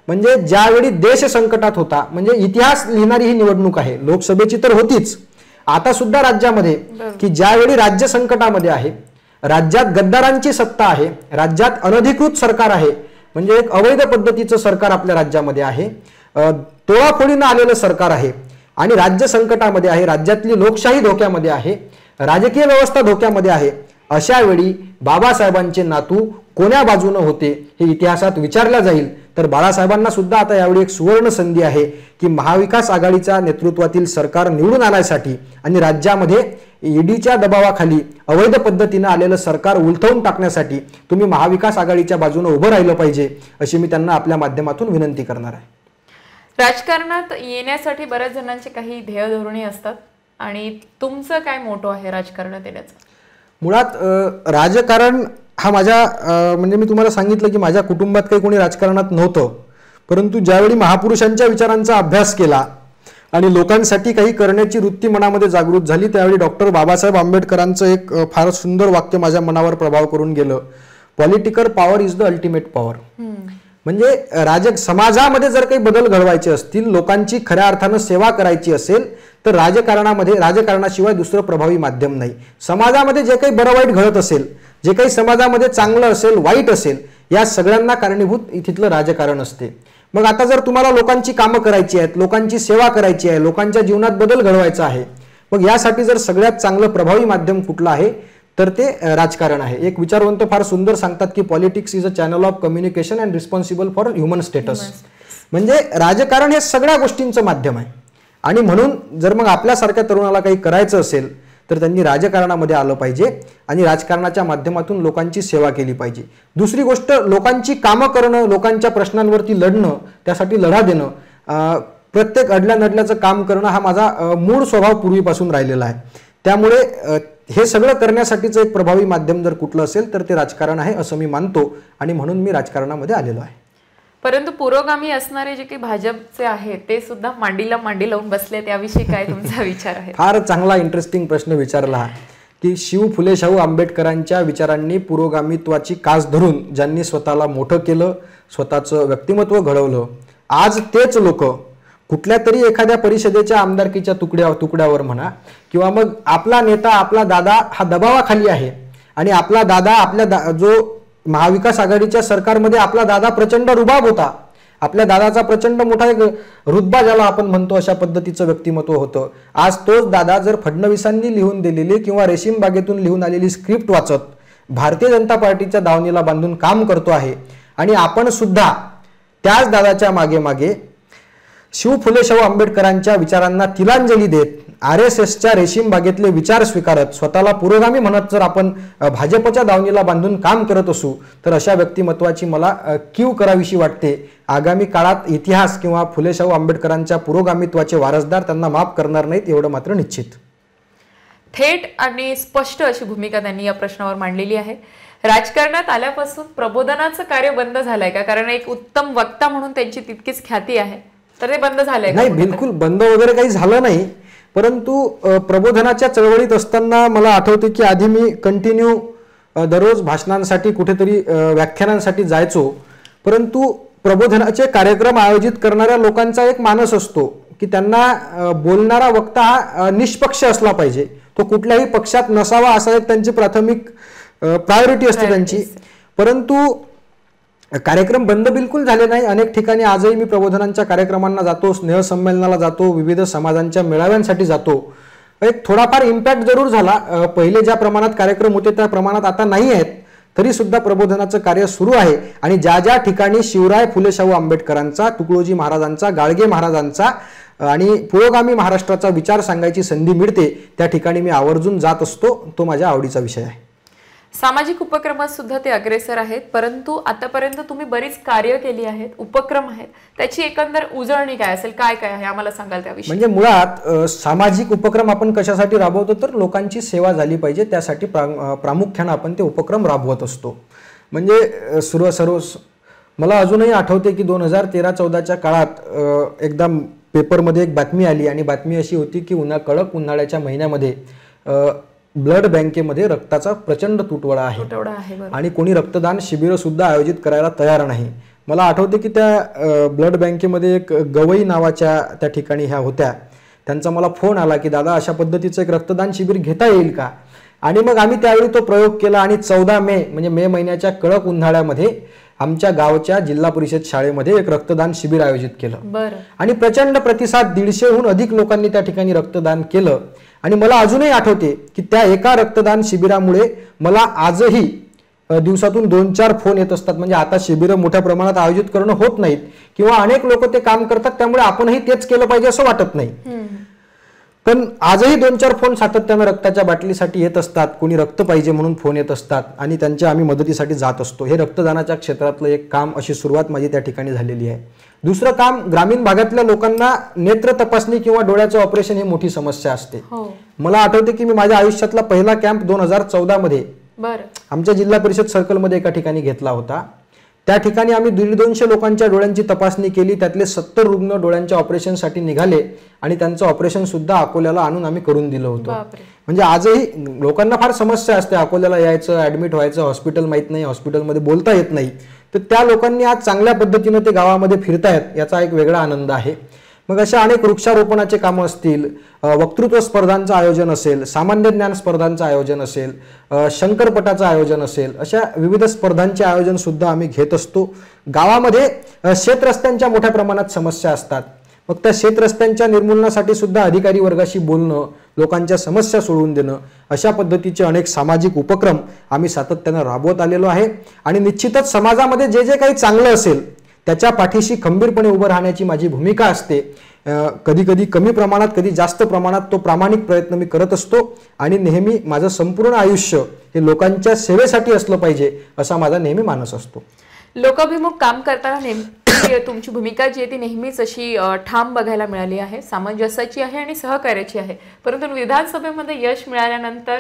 म्हणजे ज्यावेळी देश संकटात होता, म्हणजे इतिहास लिहिणारी ही निवडणूक आहे, लोकसभेची तर होतीच, आता सुद्धा राज्यामध्ये की ज्यावेळी राज्य संकटामध्ये आहे, राज्यात गद्दारांची सत्ता आहे, राज्यात अनधिकृत सरकार आहे, म्हणजे एक अवैध पद्धतीचं सरकार आपल्या राज्यामध्ये आहे, तोडाफोडीनं आलेलं सरकार आहे आणि राज्य संकटामध्ये आहे, राज्यातली लोकशाही धोक्यामध्ये आहे, राजकीय व्यवस्था धोक्यामध्ये आहे, अशा वेळी बाबासाहेबांचे नातू कोण्या बाजूने होते हे इतिहासात विचारलं जाईल. तर बाळासाहेबांना सुद्धा आता यावेळी एक सुवर्ण संधी आहे की महाविकास आघाडीच्या नेतृत्वातील सरकार निवडून आणण्यासाठी आणि राज्यामध्ये ईडीच्या दबावाखाली अवैध पद्धतीने आलेलं सरकार उलथवून टाकण्यासाठी तुम्ही महाविकास आघाडीच्या बाजूने उभं राहिलं पाहिजे, अशी मी त्यांना आपल्या माध्यमातून विनंती करणार आहे. राजकारणात येण्यासाठी बऱ्याच जणांचे काही ध्येय धोरणे असतात आणि तुमचं काय मोठं आहे राजकारणात येण्याचं? मुळात राजकारण हा माझ्या म्हणजे मी तुम्हाला सांगितलं की माझ्या कुटुंबात काही कोणी राजकारणात नव्हतं, परंतु ज्यावेळी महापुरुषांच्या विचारांचा अभ्यास केला आणि लोकांसाठी काही करण्याची वृत्ती मनामध्ये जागृत झाली, त्यावेळी डॉक्टर बाबासाहेब आंबेडकरांचं एक फार सुंदर वाक्य माझ्या मनावर प्रभाव करून गेलं. Political power is the ultimate power. म्हणजे समाजामध्ये जर काही बदल घडवायचे असतील, लोकांची खऱ्या अर्थानं सेवा करायची असेल तर राजकारणाशिवाय दुसरं प्रभावी माध्यम नाही. समाजामध्ये जे काही बरं वाईट घडत असेल, जे काही समाजामध्ये चांगलं असेल वाईट असेल, या सगळ्यांना कारणीभूत तिथलं राजकारण असते. मग आता जर तुम्हाला लोकांची कामं करायची आहेत, लोकांची सेवा करायची आहे, लोकांच्या जीवनात बदल घडवायचा आहे, मग यासाठी जर सगळ्यात चांगलं प्रभावी माध्यम कुठलं आहे तर ते राजकारण आहे. एक विचारवंत फार सुंदर सांगतात की politics is a channel of communication and responsible for human status. म्हणजे राजकारण हे सगळ्या गोष्टींचं माध्यम आहे आणि म्हणून जर मग आपल्यासारख्या तरुणाला काही करायचं असेल तर त्यांनी राजकारणामध्ये आलं पाहिजे आणि राजकारणाच्या माध्यमातून लोकांची सेवा केली पाहिजे. दुसरी गोष्ट, लोकांची कामं करणं, लोकांच्या प्रश्नांवरती लढणं, त्यासाठी लढा देणं, प्रत्येक अडल्या नडल्याचं काम करणं हा माझा मूळ स्वभाव पूर्वीपासून राहिलेला आहे. त्यामुळे हे सगळं करण्यासाठीचं एक प्रभावी माध्यम जर कुठलं असेल तर ते राजकारण आहे असं मी मानतो आणि म्हणून मी राजकारणामध्ये आलेलो आहे. परंतु पुरोगामी असणारे जे काही भाजपचे आहेत ते सुद्धा मांडीला मांडी लावून बसले, त्याविषयी काय तुमचा विचार आहे? फार चांगला इंटरेस्टिंग प्रश्न विचारला की फुले शाहू आंबेडकरांच्या विचारांनी पुरोगामित्वाची कास धरून ज्यांनी स्वतःला मोठं केलं, स्वतःचं व्यक्तिमत्व घडवलं, आज तेच लोक कुठल्या तरी एखाद्या परिषदेच्या आमदारकीच्या तुकड्यावर म्हणा किंवा मग आपला नेता, आपला दादा हा दबावाखाली आहे आणि आपला दादा जो महाविकास आघाडीच्या सरकारमध्ये आपला दादा प्रचंड रुबाब होता, आपल्या दादाचा प्रचंड मोठा एक रुतबा ज्याला आपण म्हणतो अशा पद्धतीचं व्यक्तिमत्व होतं. आज तोच दादा जर फडणवीसांनी लिहून दिलेली किंवा रेशीम बागेतून लिहून आलेली स्क्रिप्ट वाचत भारतीय जनता पार्टीच्या दावणीला बांधून काम करतो आहे आणि आपण सुद्धा त्याच दादाच्या मागे मागे फुले शाहू आंबेडकरांच्या विचारांना तिलांजली देत RSSच्या रेशीम बागेतले विचार स्वीकारत स्वतःला पुरोगामी म्हणत जर आपण भाजपच्या दावणीला बांधून काम करत असू तर अशा व्यक्तिमत्वाची मला कीव करावीशी वाटते. आगामी काळात इतिहास किंवा फुले शाहू आंबेडकरांच्या पुरोगामित्वाचे वारसदार त्यांना माफ करणार नाहीत एवढं मात्र निश्चित. थेट आणि स्पष्ट अशी भूमिका त्यांनी या प्रश्नावर मांडलेली आहे. राजकारणात आल्यापासून प्रबोधनाचं कार्य बंद झालंय का? कारण एक उत्तम वक्ता म्हणून त्यांची तितकीच ख्याती आहे, तर ते बंद झालंय? नाही, बिलकुल बंद वगैरे काही झालं नाही, परंतु प्रबोधनाच्या चळवळीत असताना मला आठवते की आधी मी कंटिन्यू दररोज भाषणांसाठी कुठेतरी व्याख्यानांसाठी जायचो, परंतु प्रबोधनाचे कार्यक्रम आयोजित करणाऱ्या लोकांचा एक मानस असतो की त्यांना बोलणारा वक्ता हा निष्पक्ष असला पाहिजे, तो कुठल्याही पक्षात नसावा असा एक त्यांची प्राथमिक प्रायोरिटी असते त्यांची. परंतु कार्यक्रम बंद बिलकुल झाले नाही. अनेक ठिकाणी आजही मी प्रबोधनांच्या कार्यक्रमांना जातो, स्नेहसंमेलनाला जातो, विविध समाजांच्या मेळाव्यांसाठी जातो. एक थोडाफार इम्पॅक्ट जरूर झाला. पहिले ज्या प्रमाणात कार्यक्रम होते त्या प्रमाणात आता नाही आहेत, तरी सुद्धा प्रबोधनाचं कार्य सुरू आहे आणि ज्या ज्या ठिकाणी शिवराय फुले शाहू आंबेडकरांचा, तुकडोजी महाराजांचा, गाडगे महाराजांचा आणि पुरोगामी महाराष्ट्राचा विचार सांगायची संधी मिळते त्या ठिकाणी मी आवर्जून जात असतो. तो माझ्या आवडीचा विषय आहे. सामाजिक उपक्रमात सुद्धा ते अग्रेसर आहेत, परंतु आतापर्यंत तुम्ही बरीच कार्य केली आहेत, उपक्रम आहेत, त्याची एकंदर उजळणी काय असेल, काय काय आहे आम्हाला सांगाल त्याविषयी? म्हणजे मुळात सामाजिक उपक्रम आपण कशासाठी राबवतो तर लोकांची सेवा झाली पाहिजे, त्यासाठी प्रामुख्यानं आपण ते उपक्रम राबवत असतो. म्हणजे सर्व मला अजूनही आठवते की 2013-14च्या काळात एकदा पेपरमध्ये एक बातमी आली आणि बातमी अशी होती की कडक उन्हाळ्याच्या महिन्यामध्ये ब्लड बँकेमध्ये रक्ताचा प्रचंड तुटवडा आहे आणि कोणी रक्तदान शिबिर सुद्धा आयोजित करायला तयार नाही. मला आठवते की त्या ब्लड बँकेमध्ये एक गवई नावाच्या त्या ठिकाणी ह्या होत्या. त्यांचा मला फोन आला की दादा अशा पद्धतीचं एक रक्तदान शिबिर घेता येईल का. आणि मग आम्ही त्यावेळी तो प्रयोग केला आणि 14 मे म्हणजे मे महिन्याच्या कडक उन्हाळ्यामध्ये आमच्या गावच्या जिल्हा परिषद शाळेमध्ये एक रक्तदान शिबिर आयोजित केलं आणि प्रचंड प्रतिसाद, 150हून अधिक लोकांनी त्या ठिकाणी रक्तदान केलं. आणि मला अजूनही आठवते की त्या एका रक्तदान शिबिरामुळे मला आजही दिवसातून 2-4 फोन येत असतात. म्हणजे आता शिबिरं मोठ्या प्रमाणात आयोजित करणं होत नाहीत किंवा अनेक लोक ते काम करतात, त्यामुळे आपणही तेच केलं पाहिजे असं वाटत नाही. पण आजही 2-4 फोन सातत्यानं रक्ताच्या बाटलीसाठी येत असतात. कोणी रक्त पाहिजे म्हणून फोन येत असतात आणि त्यांच्या आम्ही मदतीसाठी जात असतो. हे रक्तदानाच्या क्षेत्रातलं एक काम, अशी सुरुवात माझी त्या ठिकाणी झालेली आहे. दुसरं काम, ग्रामीण भागातल्या लोकांना नेत्र तपासणी किंवा डोळ्याचं ऑपरेशन ही मोठी समस्या असते. मला आठवते की मी माझ्या आयुष्यातला पहिला कॅम्प 2014 मध्ये आमच्या जिल्हा परिषद सर्कलमध्ये एका ठिकाणी घेतला होता. त्या ठिकाणी आम्ही 150 लोकांच्या डोळ्यांची तपासणी केली. त्यातले 70 रुग्ण डोळ्यांच्या ऑपरेशनसाठी निघाले आणि त्यांचं ऑपरेशन सुद्धा अकोल्याला आणून आम्ही करून दिलं होतं. म्हणजे आजही लोकांना फार समस्या असते, अकोल्याला यायचं, ऍडमिट व्हायचं, हॉस्पिटल माहित नाही, हॉस्पिटलमध्ये बोलता येत नाही. तर त्या लोकांनी आज चांगल्या पद्धतीनं ते गावामध्ये फिरतायत, याचा एक वेगळा आनंद आहे. मग अशा अनेक वृक्षारोपणाचे कामं असतील, वक्तृत्व स्पर्धांचं आयोजन असेल, सामान्य ज्ञान स्पर्धांचं आयोजन असेल, शंकरपटाचं आयोजन असेल, अशा विविध स्पर्धांचे आयोजन सुद्धा आम्ही घेत असतो. गावामध्ये शेतरस्त्यांच्या मोठ्या प्रमाणात समस्या असतात. मग त्या शेतरस्त्यांच्या निर्मूलनासाठी सुद्धा अधिकारी वर्गाशी बोलणं, लोकांच्या समस्या सोडवून देणं, अशा पद्धतीचे अनेक सामाजिक उपक्रम आम्ही सातत्यानं राबवत आलेलो आहे. आणि निश्चितच समाजामध्ये जे जे काही चांगलं असेल त्याच्या पाठीशी खंबीरपणे उभं राहण्याची माझी भूमिका असते. कधी कधी कमी प्रमाणात, कधी जास्त प्रमाणात तो प्रामाणिक प्रयत्न मी करत असतो. आणि नेहमी माझं संपूर्ण आयुष्य हे लोकांच्या सेवेसाठी असलं पाहिजे असा माझा नेहमी मानस असतो. लोकाभिमुख काम करताना नेमकी तुमची भूमिका जी आहे ती नेहमीच अशी ठाम बघायला मिळाली आहे, सामंजस्याची आहे आणि सहकार्याची आहे. परंतु विधानसभेमध्ये यश मिळाल्यानंतर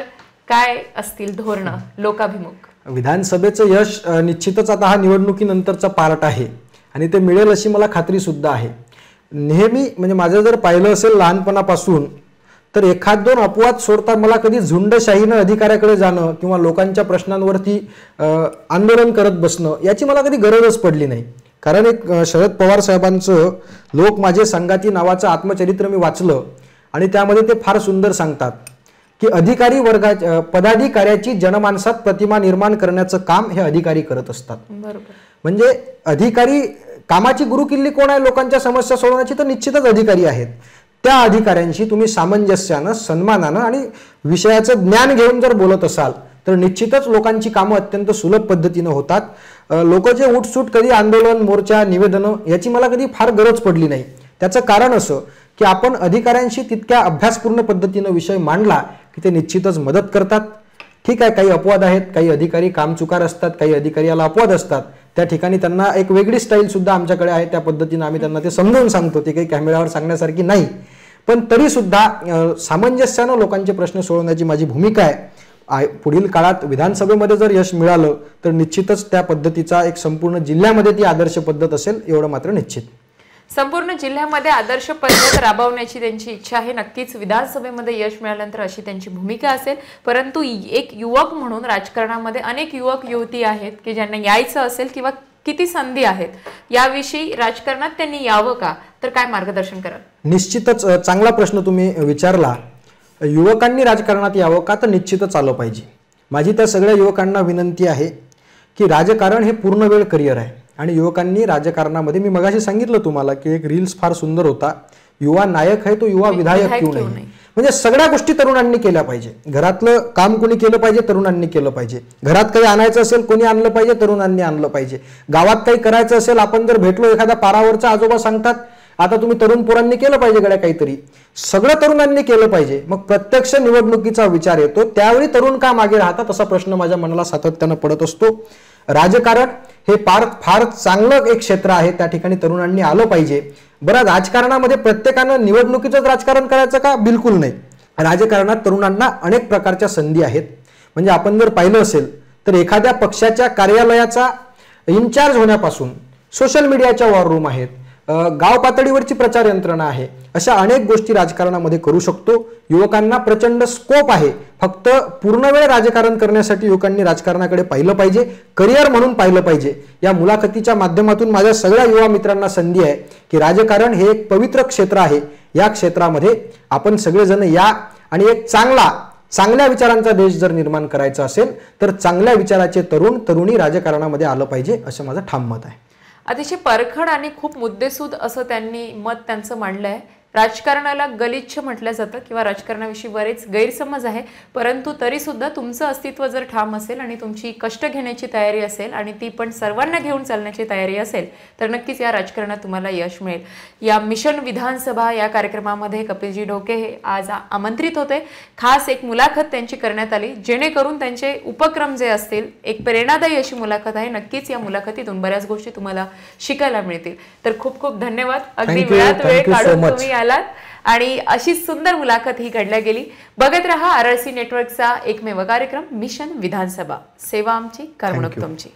काय असतील धोरणं लोकाभिमुख? विधानसभेचं यश निश्चितच आता हा निवडणुकीनंतरचा पार्ट आहे आणि ते मिळेल अशी मला खात्री सुद्धा आहे. नेहमी म्हणजे माझं जर पाहिलं असेल लहानपणापासून, तर 1-2 अपवाद सोडता मला कधी झुंडशाहीनं अधिकाऱ्याकडे जाणं किंवा लोकांच्या प्रश्नांवरती आंदोलन करत बसणं याची मला कधी गरजच पडली नाही. कारण एक शरद पवार साहेबांचं लोक माझे संगाती नावाचं आत्मचरित्र मी वाचलं आणि त्यामध्ये ते फार सुंदर सांगतात की अधिकारी वर्गाच्या पदाधिकाऱ्याची जनमानसात प्रतिमा निर्माण करण्याचं काम हे अधिकारी करत असतात. म्हणजे अधिकारी कामाची गुरुकिल्ली कोण आहे लोकांच्या समस्या सोडवण्याची, तर निश्चितच अधिकारी आहेत. त्या अधिकाऱ्यांशी तुम्ही सामंजस्यानं, सन्मानानं आणि विषयाचं ज्ञान घेऊन जर बोलत असाल तर निश्चितच लोकांची कामं अत्यंत सुलभ पद्धतीनं होतात. लोक जे उठसूट कधी आंदोलन, मोर्चा, निवेदनं याची मला कधी फार गरज पडली नाही. त्याचं कारण असं की आपण अधिकाऱ्यांशी तितक्या अभ्यासपूर्ण पद्धतीनं विषय मांडला की ते निश्चितच मदत करतात. ठीक आहे, काही अपवाद आहेत, काही अधिकारी कामचुकार असतात, काही अधिकारी याला अपवाद असतात. त्या ठिकाणी त्यांना एक वेगळी स्टाईल सुद्धा आमच्याकडे आहे, त्या पद्धतीनं आम्ही त्यांना ते समजावून सांगतो. ते काही कॅमेऱ्यावर सांगण्यासारखी नाही, पण तरी सुद्धा सामंजस्यानं लोकांचे प्रश्न सोडवण्याची माझी भूमिका आहे. पुढील काळात विधानसभेमध्ये जर यश मिळालं तर निश्चितच त्या पद्धतीचा एक संपूर्ण जिल्ह्यामध्ये ती आदर्श पद्धत असेल, एवढं मात्र निश्चित. संपूर्ण जिल्ह्यामध्ये आदर्श पद्धत राबवण्याची त्यांची इच्छा आहे. नक्कीच विधानसभेमध्ये यश मिळाल्यानंतर अशी त्यांची भूमिका असेल. परंतु एक युवक म्हणून राजकारणामध्ये अनेक युवक युवती आहेत की ज्यांना यायचं असेल किंवा किती संधी आहेत, याविषयी राजकारणात त्यांनी यावं का, तर काय मार्गदर्शन कराल? निश्चितच चांगला प्रश्न तुम्ही विचारला. युवकांनी राजकारणात यावं का, तर निश्चितच आलं पाहिजे. माझी त्या सगळ्या युवकांना विनंती आहे की राजकारण हे पूर्ण वेळ करिअर आहे आणि युवकांनी राजकारणामध्ये, मी मगाशी सांगितलं तुम्हाला की एक रील्स फार सुंदर होता, युवा नायक है तो युवा विधायक क्यों नाही. म्हणजे सगळ्या गोष्टी तरुणांनी केल्या पाहिजे. घरातलं काम कोणी केलं पाहिजे, तरुणांनी केलं पाहिजे. घरात काही आणायचं असेल कोणी आणलं पाहिजे, तरुणांनी आणलं पाहिजे. गावात काही करायचं असेल, आपण जर भेटलो, एखाद्या पारावरचा आजोबा सांगतात आता तुम्ही तरुण पोरांनी केलं पाहिजे गड्या काहीतरी, सगळं तरुणांनी केलं पाहिजे. मग प्रत्यक्ष निवडणुकीचा विचार येतो, त्यावेळी तरुण का मागे राहतात असा प्रश्न माझ्या मनाला सातत्यानं पडत असतो. राजकारण हे फार चांगलं एक क्षेत्र आहे, त्या ठिकाणी तरुणांनी आलं पाहिजे. बरं, राजकारणामध्ये प्रत्येकानं निवडणुकीचंच राजकारण करायचं का? बिलकुल नाही. राजकारणात तरुणांना अनेक प्रकारच्या संधी आहेत. म्हणजे आपण जर पाहिलं असेल तर एखाद्या पक्षाच्या कार्यालयाचा इन्चार्ज होण्यापासून सोशल मीडियाच्या वॉर रूम आहेत, गाव पातळीवरची प्रचार यंत्रणा आहे, अशा अनेक गोष्टी राजकारणामध्ये करू शकतो. युवकांना प्रचंड स्कोप आहे. फक्त पूर्णवेळ राजकारण करण्यासाठी युवकांनी राजकारणाकडे पाहिलं पाहिजे, करिअर म्हणून पाहिलं पाहिजे. या मुलाखतीच्या माध्यमातून माझ्या सगळ्या युवा मित्रांना संधी आहे की राजकारण हे एक पवित्र क्षेत्र आहे. या क्षेत्रामध्ये आपण सगळेजण या आणि एक चांगल्या विचारांचा देश जर निर्माण करायचा असेल तर चांगल्या विचाराचे तरुण तरुणी राजकारणामध्ये आलं पाहिजे, असं माझं ठाम मत आहे. अतिशय परखड आणि खूप मुद्देसूद असं त्यांनी मत त्यांचं मांडलंय. राजकारणाला गलिच्छ म्हटलं जातं किंवा राजकारणाविषयी बरेच गैरसमज आहे, परंतु तरी सुद्धा तुमचं अस्तित्व जर ठाम असेल आणि तुमची कष्ट घेण्याची तयारी असेल आणि ती पण सर्वांना घेऊन चालण्याची तयारी असेल तर नक्कीच या राजकारणात तुम्हाला यश मिळेल. या मिशन विधानसभा या कार्यक्रमामध्ये कपिलजी ढोके हे आज आमंत्रित होते. खास एक मुलाखत त्यांची करण्यात आली जेणेकरून त्यांचे उपक्रम जे असतील, एक प्रेरणादायी अशी मुलाखत आहे. नक्कीच या मुलाखतीतून बऱ्याच गोष्टी तुम्हाला शिकायला मिळतील. तर खूप खूप धन्यवाद. अगदी वेळात वेळ काढून तुम्ही आलात आणि अशी सुंदर मुलाखत ही घडल्या गेली. बघत रहा RRC नेटवर्कचा एकमेव कार्यक्रम मिशन विधानसभा. सेवा आमची, करमणूक तुमची.